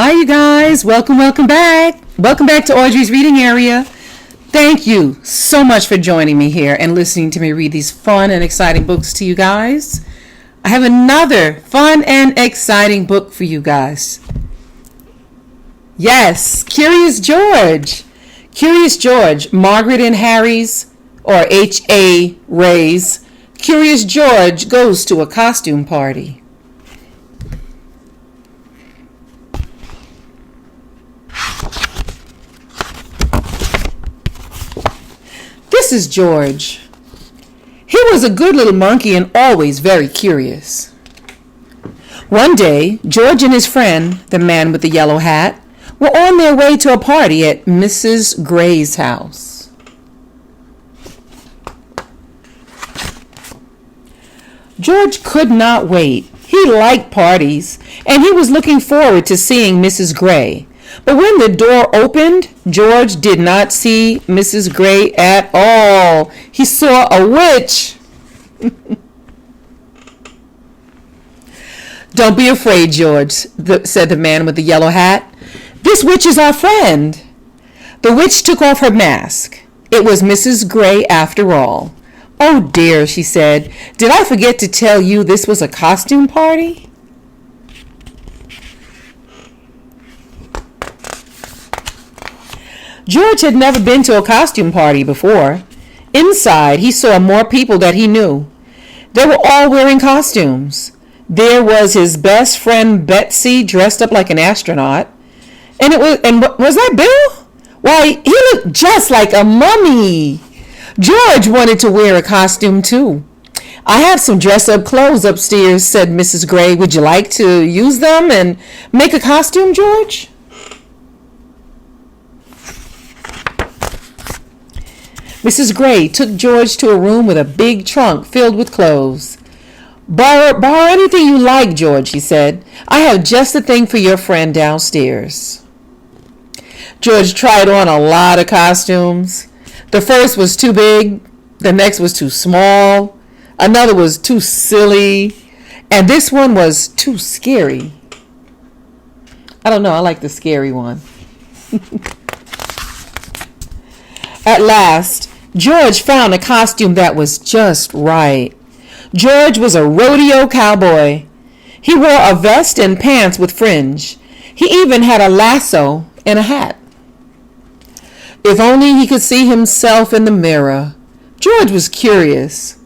Hi, you guys. Welcome back. Welcome back to Audrey's reading area. Thank you so much for joining me here and listening to me read these fun and exciting books to you guys. I have another fun and exciting book for you guys. Yes, Curious George. Curious George, Margaret and Harry's, or H.A. Ray's, Curious George goes to a costume party. This is George. He was a good little monkey and always very curious. One day, George and his friend, the man with the yellow hat, were on their way to a party at Mrs. Gray's house. George could not wait. He liked parties, and he was looking forward to seeing Mrs. Gray. But when the door opened, George did not see Mrs. Gray at all. He saw a witch. Don't be afraid, George, said the man with the yellow hat. This witch is our friend. The witch took off her mask. It was Mrs. Gray after all. Oh dear, she said. Did I forget to tell you this was a costume party? George had never been to a costume party before. Inside, he saw more people that he knew. They were all wearing costumes. There was his best friend Betsy dressed up like an astronaut. Was that Bill? Why, he looked just like a mummy. George wanted to wear a costume too. I have some dress-up clothes upstairs, said Mrs. Gray. Would you like to use them and make a costume, George? Mrs. Gray took George to a room with a big trunk filled with clothes. Borrow anything you like, George, he said. I have just the thing for your friend downstairs. George tried on a lot of costumes. The first was too big, the next was too small, another was too silly, and this one was too scary. I don't know, I like the scary one. At last, George found a costume that was just right. George was a rodeo cowboy. He wore a vest and pants with fringe. He even had a lasso and a hat. If only he could see himself in the mirror. George was curious.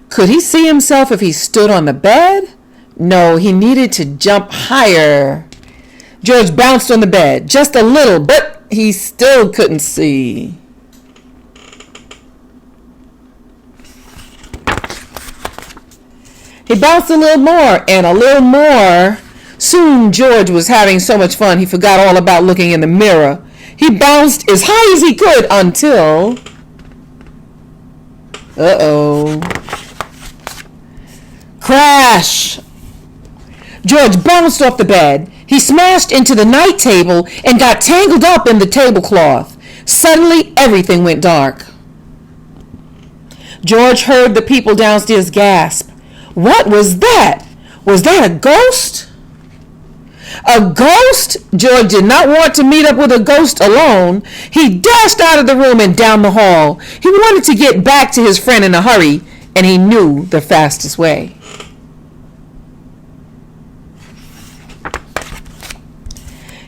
Could he see himself if he stood on the bed? No, he needed to jump higher. George bounced on the bed, just a little, but he still couldn't see. He bounced a little more and a little more. Soon George was having so much fun he forgot all about looking in the mirror. He bounced as high as he could until... Crash! George bounced off the bed. He smashed into the night table and got tangled up in the tablecloth. Suddenly, everything went dark. George heard the people downstairs gasp. What was that? Was that a ghost? A ghost? George did not want to meet up with a ghost alone. He dashed out of the room and down the hall. He wanted to get back to his friend in a hurry, and he knew the fastest way.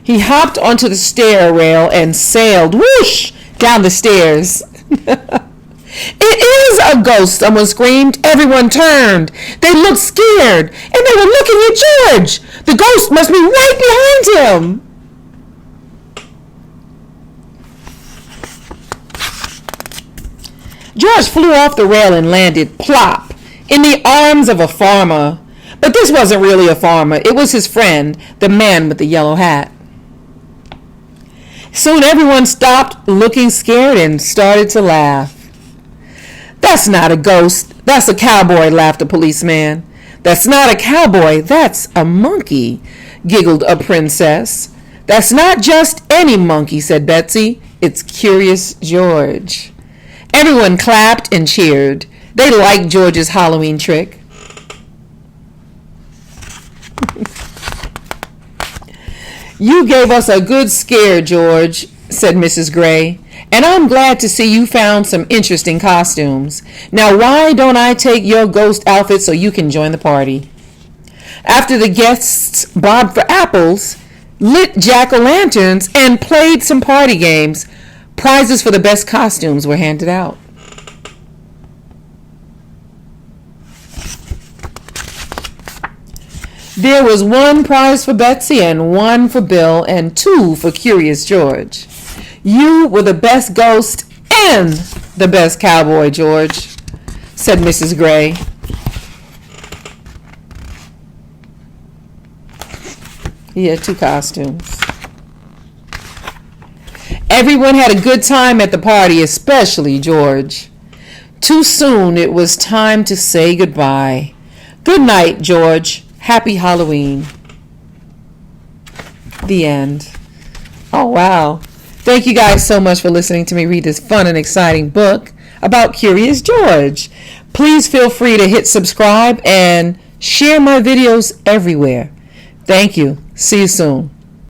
He hopped onto the stair rail and sailed, whoosh, down the stairs. It is a ghost, someone screamed. Everyone turned. They looked scared, and they were looking at George. The ghost must be right behind him. George flew off the rail and landed plop in the arms of a farmer. But this wasn't really a farmer. It was his friend, the man with the yellow hat. Soon everyone stopped looking scared and started to laugh. That's not a ghost. That's a cowboy, laughed a policeman. That's not a cowboy. That's a monkey, giggled a princess. That's not just any monkey, said Betsy. It's Curious George. Everyone clapped and cheered. They liked George's Halloween trick. You gave us a good scare, George, said Mrs. Gray, and I'm glad to see you found some interesting costumes. Now why don't I take your ghost outfit so you can join the party? After the guests bobbed for apples, lit jack-o'-lanterns, and played some party games, prizes for the best costumes were handed out. There was one prize for Betsy and one for Bill and two for Curious George. You were the best ghost and the best cowboy, George, said Mrs. Gray. He had two costumes. Everyone had a good time at the party, especially George. Too soon it was time to say goodbye. Good night, George. Happy Halloween. The end. Oh, wow. Thank you guys so much for listening to me read this fun and exciting book about Curious George. Please feel free to hit subscribe and share my videos everywhere. Thank you. See you soon.